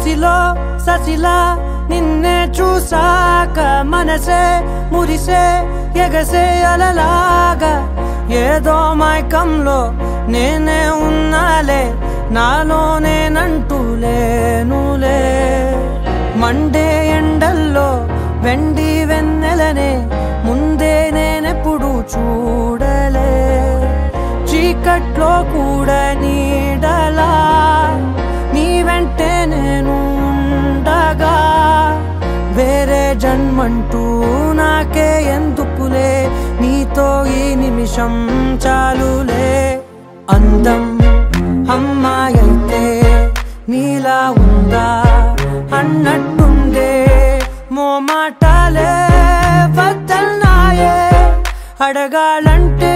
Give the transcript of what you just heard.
కసిలో ససిలా నిన్నే చూసాక మనసే మురిసే ఎగసే అలలాగా ఏదో మైకంలో నేనే ఉన్నాలే నాలోనే నంటూలేనులే మండే ఎండల్లో వెండి వెన్నెలనే ముందే నేనెప్పుడు చూడలే చీకట్లో కూడా నీడలా నీ వెంటే నేను ఉండగా వేరే జన్మంటూ నాకే ఎందుకులే నీతో ఈ నిమిషం చాలులే అందం అమ్మాయైతే నీలా ఉందా అన్నట్టుండే మోమాటాలే వద్దన్నాయే అడగాలంటే